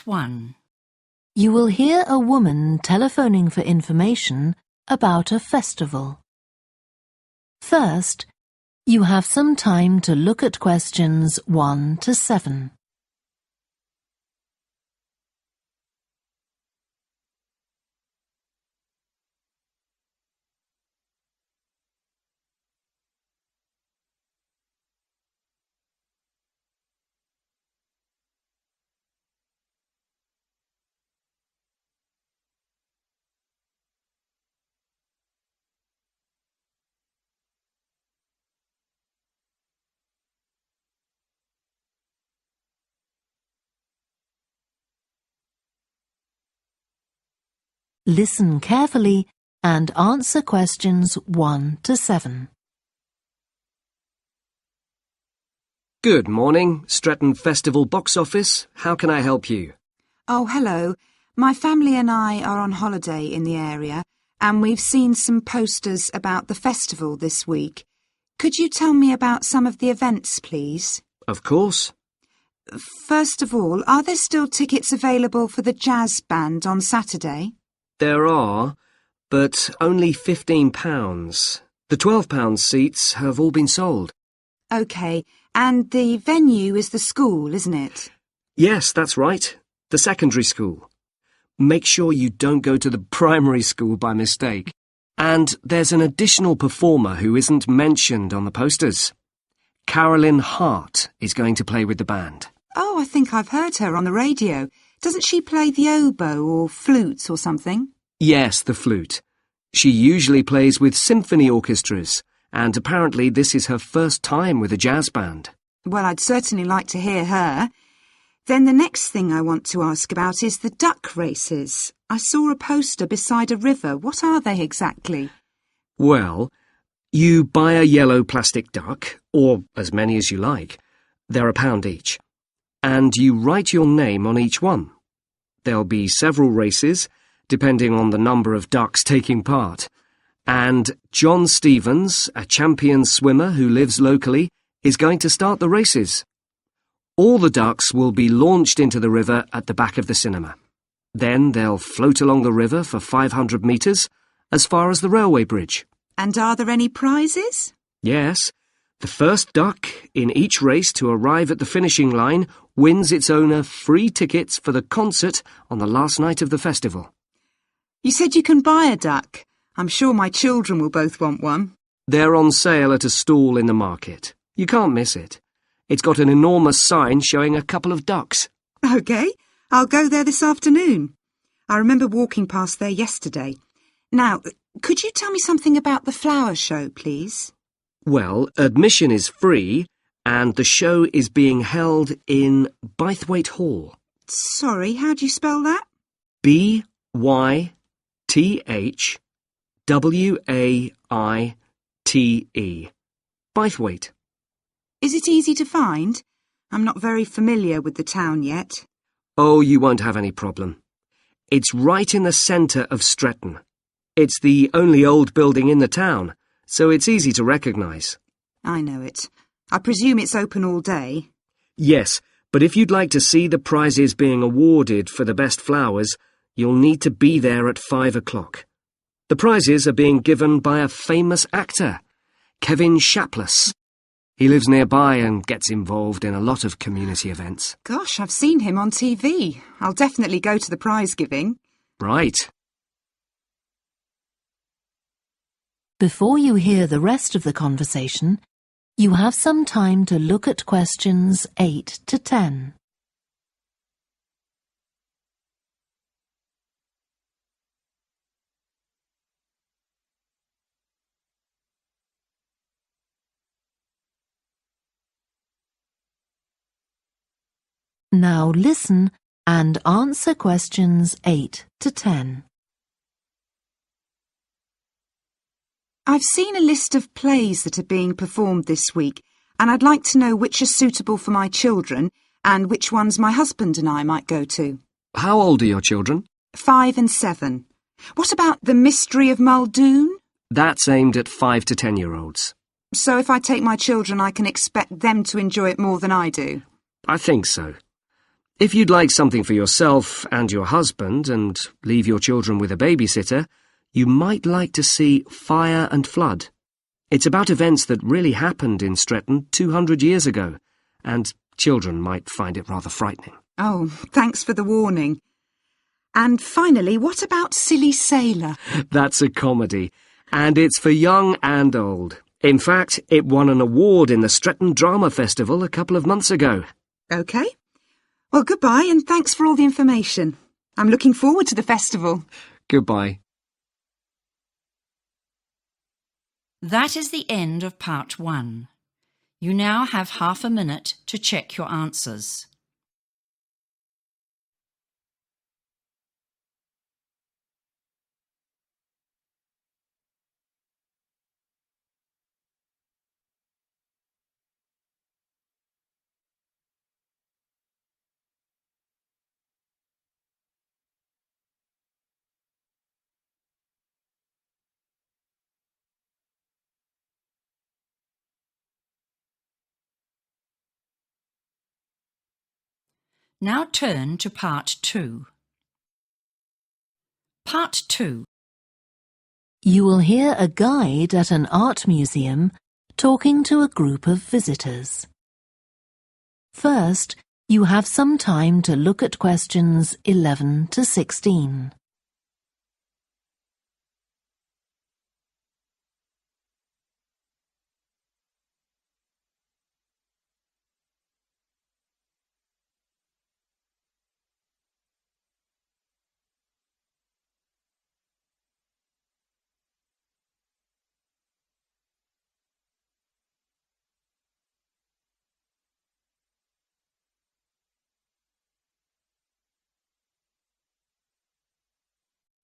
Part 1. You will hear a woman telephoning for information about a festival. First, you have some time to look at questions 1 to 7. Listen carefully and answer questions 1 to 7. Good morning, Stretton Festival box office. How can I help you? Oh, hello. My family and I are on holiday in the area and we've seen some posters about the festival this week. Could you tell me about some of the events, please? Of course. First of all, are there still tickets available for the jazz band on Saturday? There are, but only £15. The £12 seats have all been sold. OK, and the venue is the school, isn't it? Yes, that's right. The secondary school. Make sure you don't go to the primary school by mistake. And there's an additional performer who isn't mentioned on the posters. Carolyn Hart is going to play with the band. Oh, I think I've heard her on the radio. Doesn't she play the oboe or flutes or something? Yes, the flute. She usually plays with symphony orchestras, and apparently this is her first time with a jazz band. Well, I'd certainly like to hear her. Then the next thing I want to ask about is the duck races. I saw a poster beside a river. What are they exactly? Well, you buy a yellow plastic duck, or as many as you like. They're £1 each. And you write your name on each one. There'll be several races, depending on the number of ducks taking part. And John Stevens, a champion swimmer who lives locally, is going to start the races. All the ducks will be launched into the river at the back of the cinema. Then they'll float along the river for 500 metres, as far as the railway bridge. And are there any prizes? Yes. The first duck in each race to arrive at the finishing line wins its owner free tickets for the concert on the last night of the festival. You said you can buy a duck. I'm sure my children will both want one. They're on sale at a stall in the market. You can't miss it. It's got an enormous sign showing a couple of ducks. OK, I'll go there this afternoon. I remember walking past there yesterday. Now, could you tell me something about the flower show, please? Well, admission is free, and the show is being held in Bythwaite Hall. Sorry, how do you spell that? Bythwaite. Bythwaite. Is it easy to find? I'm not very familiar with the town yet. Oh, you won't have any problem. It's right in the centre of Stretton. It's the only old building in the town, so it's easy to recognise. I know it. I presume it's open all day. Yes, but if you'd like to see the prizes being awarded for the best flowers, you'll need to be there at 5 o'clock. The prizes are being given by a famous actor, Kevin Shapless. He lives nearby and gets involved in a lot of community events. Gosh, I've seen him on TV. I'll definitely go to the prize giving. Right. Before you hear the rest of the conversation, you have some time to look at questions 8 to 10. Now listen and answer questions 8 to 10. I've seen a list of plays that are being performed this week, and I'd like to know which are suitable for my children and which ones my husband and I might go to. How old are your children? 5 and 7. What about The Mystery of Muldoon? That's aimed at 5 to 10-year-olds. So if I take my children, I can expect them to enjoy it more than I do? I think so. If you'd like something for yourself and your husband and leave your children with a babysitter, you might like to see Fire and Flood. It's about events that really happened in Stretton 200 years ago, and children might find it rather frightening. Oh, thanks for the warning. And finally, what about Silly Sailor? That's a comedy, and it's for young and old. In fact, it won an award in the Stretton Drama Festival a couple of months ago. OK. Well, goodbye and thanks for all the information. I'm looking forward to the festival. Goodbye. That is the end of part 1. You now have half a minute to check your answers. Now turn to part 2. Part 2. You will hear a guide at an art museum talking to a group of visitors. First, you have some time to look at questions 11 to 16.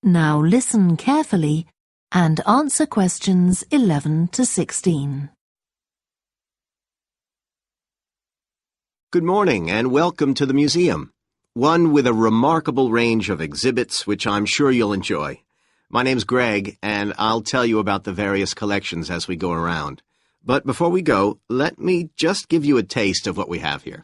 Now listen carefully and answer questions 11 to 16. Good morning and welcome to the museum, one with a remarkable range of exhibits which I'm sure you'll enjoy. My name's Greg and I'll tell you about the various collections as we go around. But before we go, let me just give you a taste of what we have here.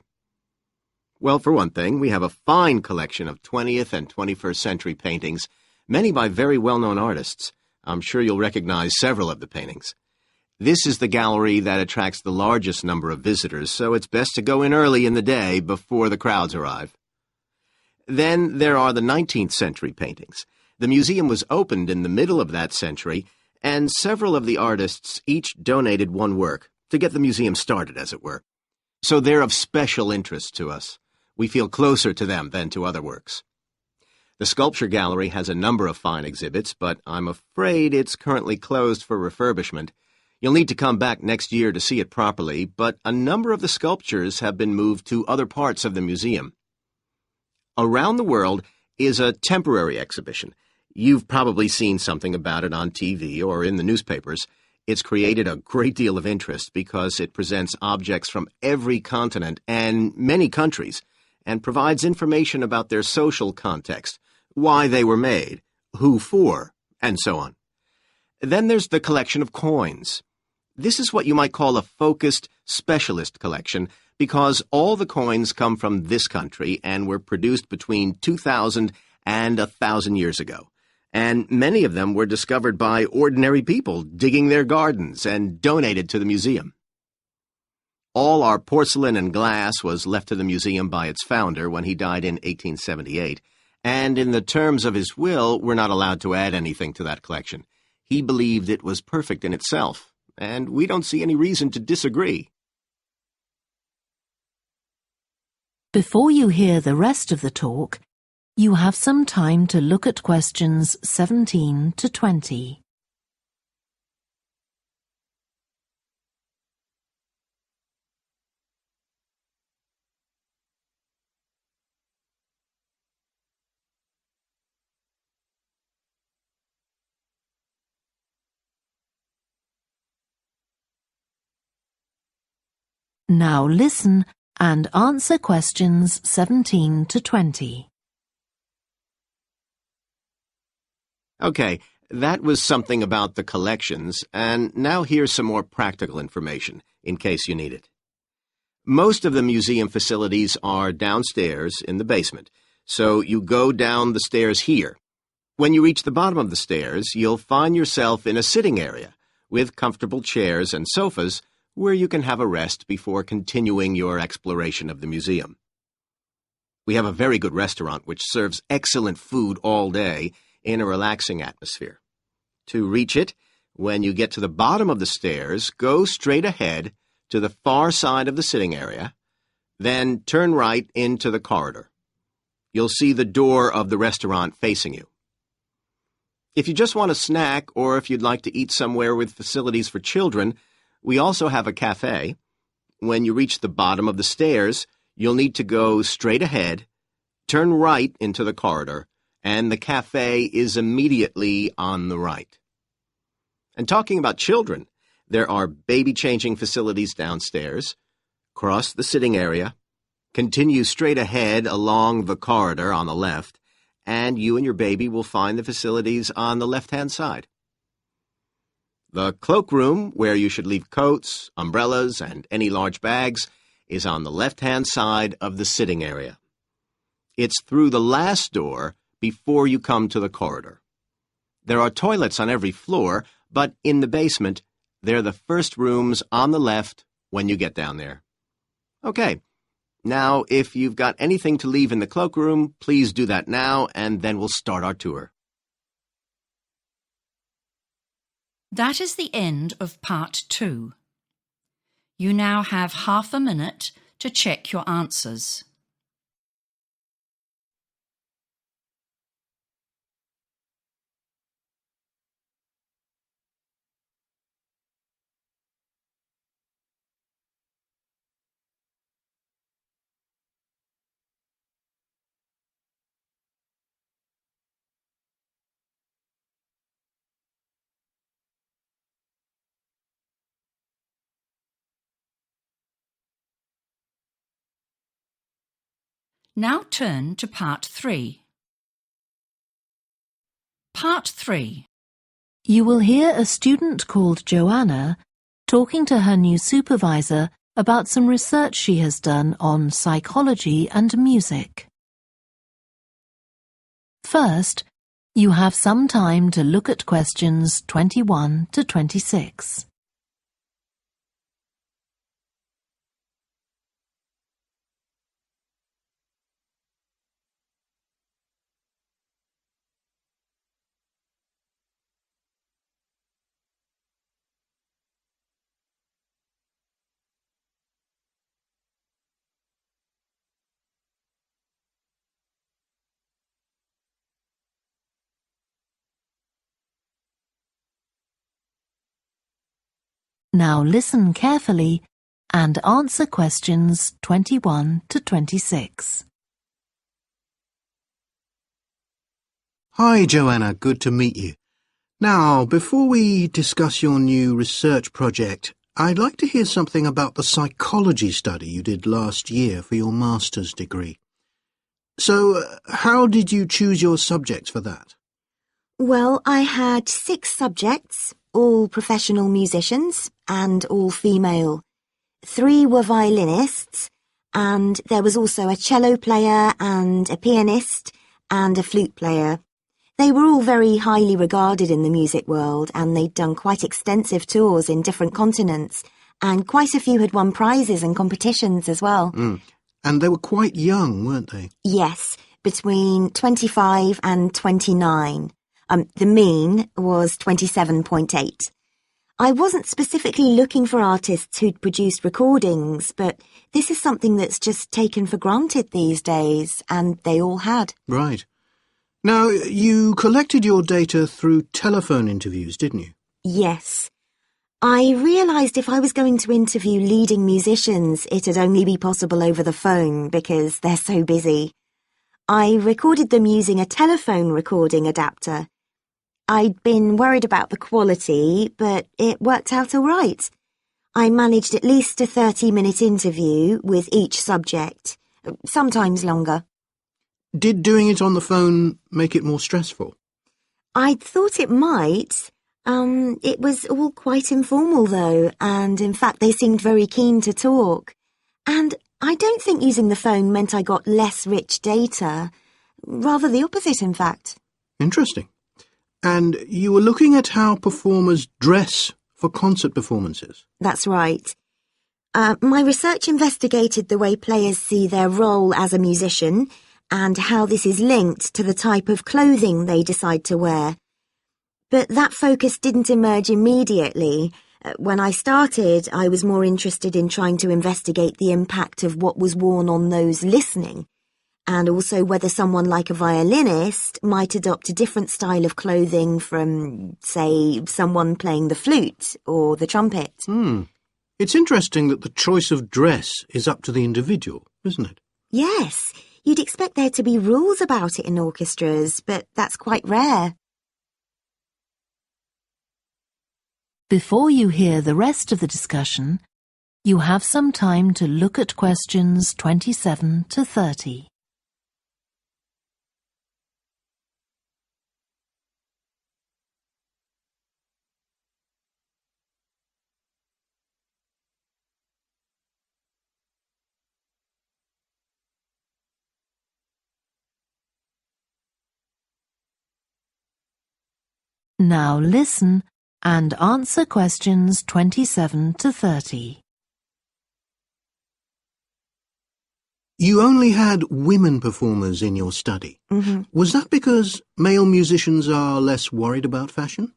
Well, for one thing, we have a fine collection of 20th and 21st century paintings, many by very well-known artists. I'm sure you'll recognize several of the paintings. This is the gallery that attracts the largest number of visitors, so it's best to go in early in the day before the crowds arrive. Then there are the 19th century paintings. The museum was opened in the middle of that century, and several of the artists each donated one work to get the museum started, as it were. So they're of special interest to us. We feel closer to them than to other works. The Sculpture Gallery has a number of fine exhibits, but I'm afraid it's currently closed for refurbishment. You'll need to come back next year to see it properly, but a number of the sculptures have been moved to other parts of the museum. Around the World is a temporary exhibition. You've probably seen something about it on TV or in the newspapers. It's created a great deal of interest because it presents objects from every continent and many countries and provides information about their social context, why they were made, who for, and so on. Then there's the collection of coins. This is what you might call a focused specialist collection because all the coins come from this country and were produced between 2,000 and 1,000 years ago. And many of them were discovered by ordinary people digging their gardens and donated to the museum. All our porcelain and glass was left to the museum by its founder when he died in 1878, and in the terms of his will, we're not allowed to add anything to that collection. He believed it was perfect in itself, and we don't see any reason to disagree. Before you hear the rest of the talk, you have some time to look at questions 17 to 20. Now listen and answer questions 17 to 20. Okay, that was something about the collections, and now here's some more practical information, in case you need it. Most of the museum facilities are downstairs in the basement, so you go down the stairs here. When you reach the bottom of the stairs, you'll find yourself in a sitting area with comfortable chairs and sofas where you can have a rest before continuing your exploration of the museum. We have a very good restaurant which serves excellent food all day in a relaxing atmosphere. To reach it, when you get to the bottom of the stairs, go straight ahead to the far side of the sitting area, then turn right into the corridor. You'll see the door of the restaurant facing you. If you just want a snack or if you'd like to eat somewhere with facilities for children, we also have a cafe. When you reach the bottom of the stairs, you'll need to go straight ahead, turn right into the corridor, and the cafe is immediately on the right. And talking about children, there are baby-changing facilities downstairs. Cross the sitting area, continue straight ahead along the corridor on the left, and you and your baby will find the facilities on the left-hand side. The cloakroom, where you should leave coats, umbrellas, and any large bags, is on the left-hand side of the sitting area. It's through the last door before you come to the corridor. There are toilets on every floor, but in the basement, they're the first rooms on the left when you get down there. Okay. Now, if you've got anything to leave in the cloakroom, please do that now, and then we'll start our tour. That is the end of part 2. You now have half a minute to check your answers. Now turn to part 3. Part 3. You will hear a student called Joanna talking to her new supervisor about some research she has done on psychology and music. First, you have some time to look at questions 21 to 26. Now listen carefully and answer questions 21 to 26. Hi, Joanna. Good to meet you. Now, before we discuss your new research project, I'd like to hear something about the psychology study you did last year for your master's degree. So, how did you choose your subjects for that? Well, I had 6 subjects, all professional musicians and all female. 3 were violinists, and there was also a cello player and a pianist and a flute player. They were all very highly regarded in the music world, and they'd done quite extensive tours in different continents, and quite a few had won prizes and competitions as well. And they were quite young, weren't they? Yes, between 25 and 29. The mean was 27.8. I wasn't specifically looking for artists who'd produced recordings, but this is something that's just taken for granted these days, and they all had. Right. Now, you collected your data through telephone interviews, didn't you? Yes. I realised if I was going to interview leading musicians, it'd only be possible over the phone because they're so busy. I recorded them using a telephone recording adapter. I'd been worried about the quality, but it worked out all right. I managed at least a 30-minute interview with each subject, sometimes longer. Did doing it on the phone make it more stressful? I'd thought it might. It was all quite informal, though, and in fact they seemed very keen to talk. And I don't think using the phone meant I got less rich data. Rather the opposite, in fact. Interesting. And you were looking at how performers dress for concert performances? That's right. My research investigated the way players see their role as a musician and how this is linked to the type of clothing they decide to wear. But that focus didn't emerge immediately. When I started, I was more interested in trying to investigate the impact of what was worn on those listening, and also whether someone like a violinist might adopt a different style of clothing from, say, someone playing the flute or the trumpet. It's interesting that the choice of dress is up to the individual, isn't it? Yes, you'd expect there to be rules about it in orchestras, but that's quite rare. Before you hear the rest of the discussion, you have some time to look at questions 27 to 30. Now listen and answer questions 27 to 30. You only had women performers in your study. Was that because male musicians are less worried about fashion?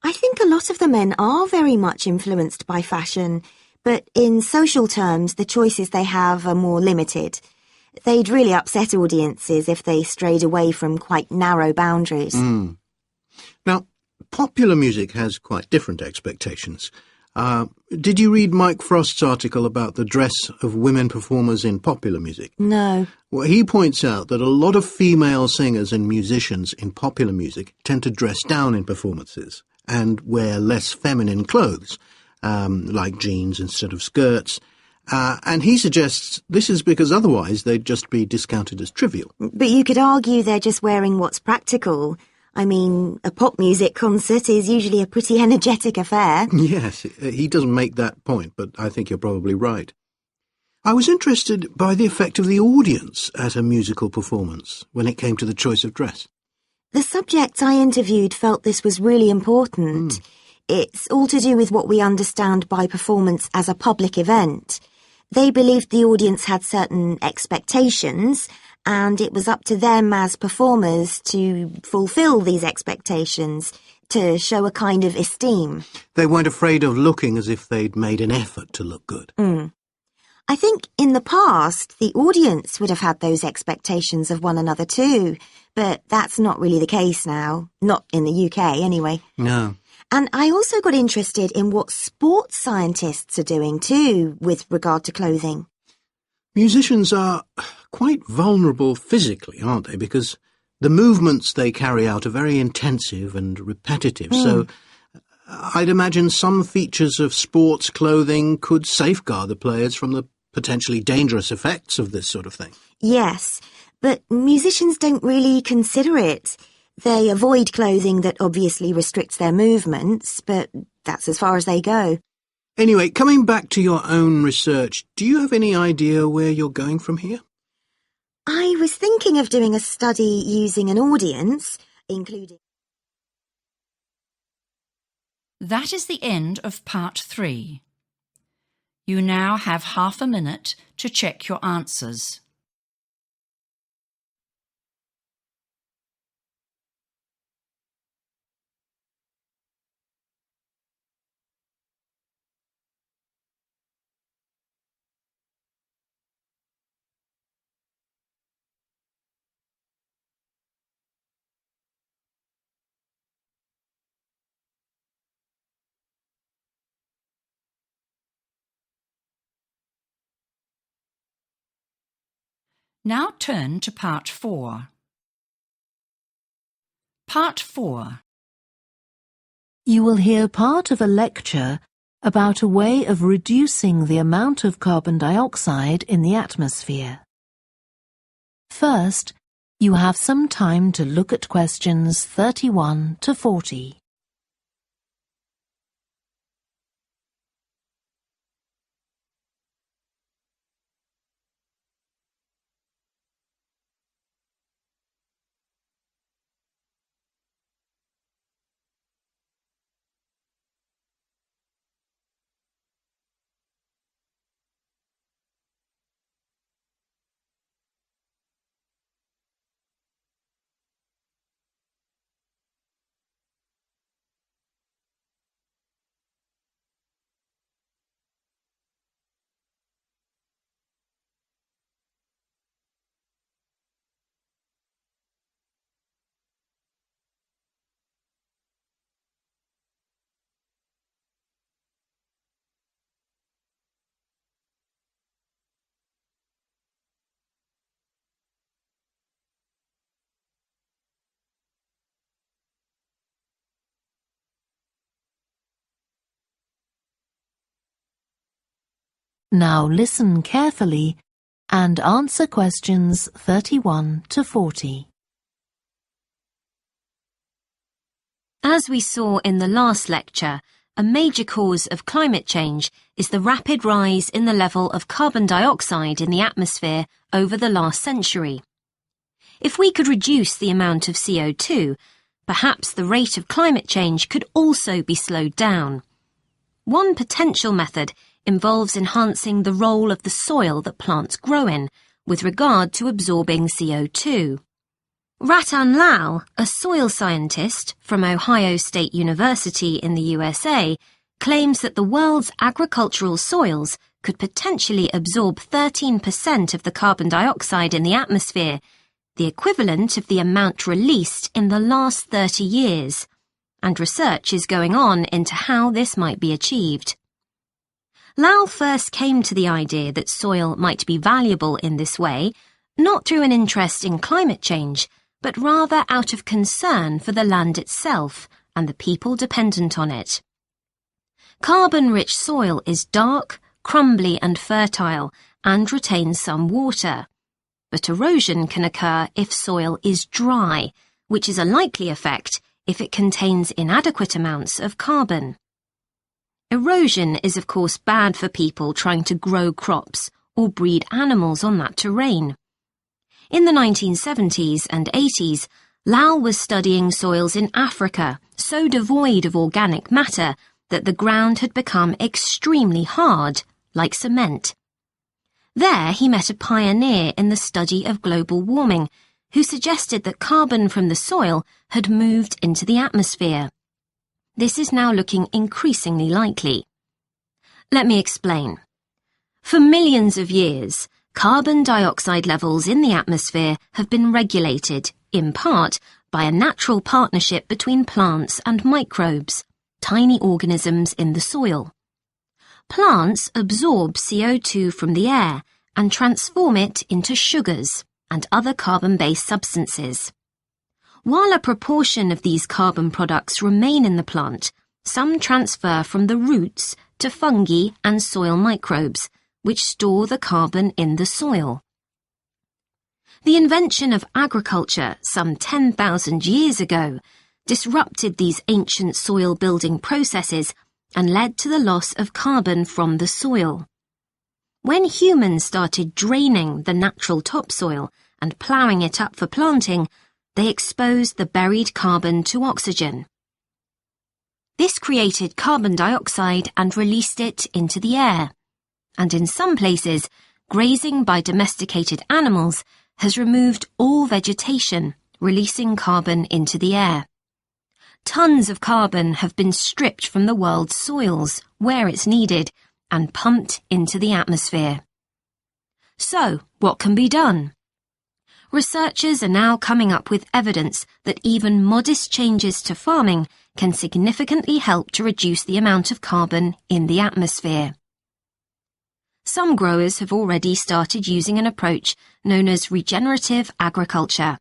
I think a lot of the men are very much influenced by fashion, but in social terms, the choices they have are more limited. They'd really upset audiences if they strayed away from quite narrow boundaries. Now, popular music has quite different expectations. Did you read Mike Frost's article about the dress of women performers in popular music? No. Well, he points out that a lot of female singers and musicians in popular music tend to dress down in performances and wear less feminine clothes, like jeans instead of skirts. And he suggests this is because otherwise they'd just be discounted as trivial. But you could argue they're just wearing what's practical. I mean, a pop music concert is usually a pretty energetic affair. Yes, he doesn't make that point, but I think you're probably right. I was interested by the effect of the audience at a musical performance when it came to the choice of dress. The subjects I interviewed felt this was really important. It's all to do with what we understand by performance as a public event. They believed the audience had certain expectations, and it was up to them as performers to fulfill these expectations, to show a kind of esteem. They weren't afraid of looking as if they'd made an effort to look good. I think in the past, the audience would have had those expectations of one another too, but that's not really the case now. Not in the UK, anyway. No. And I also got interested in what sports scientists are doing too, with regard to clothing. Musicians are quite vulnerable physically, aren't they? Because the movements they carry out are very intensive and repetitive. So I'd imagine some features of sports clothing could safeguard the players from the potentially dangerous effects of this sort of thing. Yes, but musicians don't really consider it. They avoid clothing that obviously restricts their movements, but that's as far as they go. Anyway, coming back to your own research, do you have any idea where you're going from here? I was thinking of doing a study using an audience, including... That is the end of part 3. You now have half a minute to check your answers. Now turn to part 4. Part 4. You will hear part of a lecture about a way of reducing the amount of carbon dioxide in the atmosphere. First, you have some time to look at questions 31 to 40. Now listen carefully and answer questions 31 to 40. As we saw in the last lecture, a major cause of climate change is the rapid rise in the level of carbon dioxide in the atmosphere over the last century. If we could reduce the amount of CO2, perhaps the rate of climate change could also be slowed down. One potential method involves enhancing the role of the soil that plants grow in with regard to absorbing CO2. Ratan Lal, a soil scientist from Ohio State University in the USA, claims that the world's agricultural soils could potentially absorb 13% of the carbon dioxide in the atmosphere, the equivalent of the amount released in the last 30 years, and research is going on into how this might be achieved. Lal first came to the idea that soil might be valuable in this way, not through an interest in climate change, but rather out of concern for the land itself and the people dependent on it. Carbon-rich soil is dark, crumbly and fertile and retains some water. But erosion can occur if soil is dry, which is a likely effect if it contains inadequate amounts of carbon. Erosion is of course bad for people trying to grow crops or breed animals on that terrain. In the 1970s and 80s, Lal was studying soils in Africa so devoid of organic matter that the ground had become extremely hard, like cement. There he met a pioneer in the study of global warming, who suggested that carbon from the soil had moved into the atmosphere. This is now looking increasingly likely. Let me explain. For millions of years, carbon dioxide levels in the atmosphere have been regulated, in part, by a natural partnership between plants and microbes, tiny organisms in the soil. Plants absorb CO2 from the air and transform it into sugars and other carbon-based substances. While a proportion of these carbon products remain in the plant, some transfer from the roots to fungi and soil microbes, which store the carbon in the soil. The invention of agriculture some 10,000 years ago disrupted these ancient soil-building processes and led to the loss of carbon from the soil. When humans started draining the natural topsoil and ploughing it up for planting, they exposed the buried carbon to oxygen. This created carbon dioxide and released it into the air. And in some places, grazing by domesticated animals has removed all vegetation, releasing carbon into the air. Tons of carbon have been stripped from the world's soils, where it's needed, and pumped into the atmosphere. So, what can be done? Researchers are now coming up with evidence that even modest changes to farming can significantly help to reduce the amount of carbon in the atmosphere. Some growers have already started using an approach known as regenerative agriculture.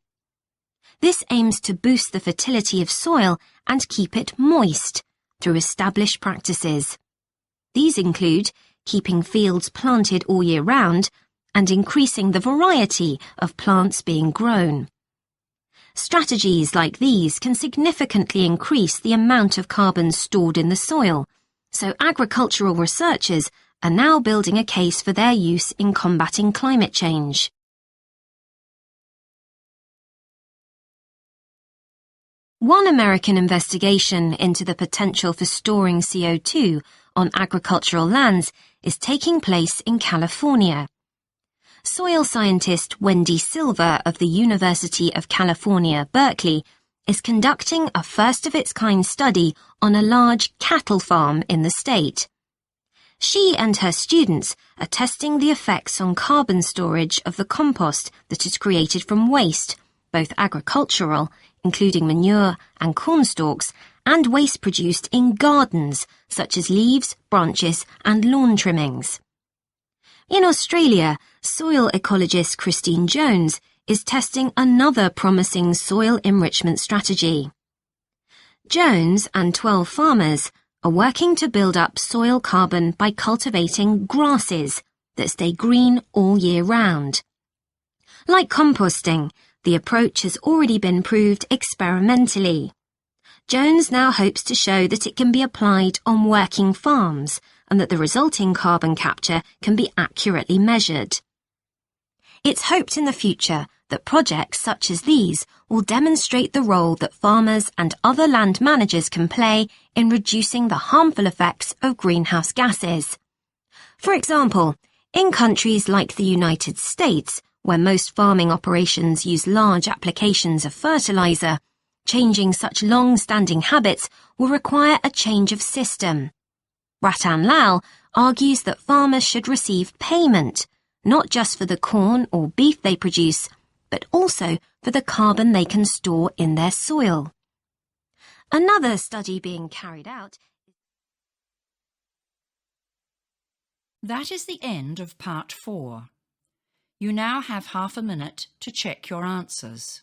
This aims to boost the fertility of soil and keep it moist through established practices. These include keeping fields planted all year round and increasing the variety of plants being grown. Strategies like these can significantly increase the amount of carbon stored in the soil, so agricultural researchers are now building a case for their use in combating climate change. One American investigation into the potential for storing CO2 on agricultural lands is taking place in California. Soil scientist Wendy Silver of the University of California, Berkeley, is conducting a first-of-its-kind study on a large cattle farm in the state. She and her students are testing the effects on carbon storage of the compost that is created from waste, both agricultural, including manure and corn stalks, and waste produced in gardens, such as leaves, branches, and lawn trimmings. In Australia, soil ecologist Christine Jones is testing another promising soil enrichment strategy. Jones and 12 farmers are working to build up soil carbon by cultivating grasses that stay green all year round. Like composting, the approach has already been proved experimentally. Jones now hopes to show that it can be applied on working farms and that the resulting carbon capture can be accurately measured. It's hoped in the future that projects such as these will demonstrate the role that farmers and other land managers can play in reducing the harmful effects of greenhouse gases. For example, in countries like the United States, where most farming operations use large applications of fertilizer, changing such long-standing habits will require a change of system. Ratan Lal argues that farmers should receive payment, not just for the corn or beef they produce, but also for the carbon they can store in their soil. Another study being carried out. That is the end of part 4. You now have half a minute to check your answers.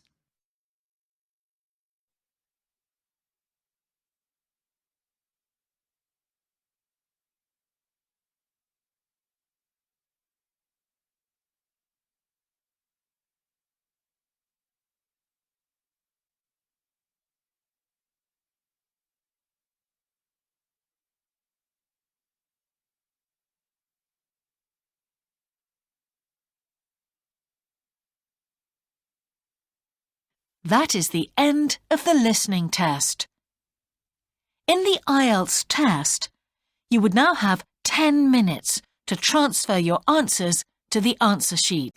That is the end of the listening test. In the IELTS test, you would now have 10 minutes to transfer your answers to the answer sheet.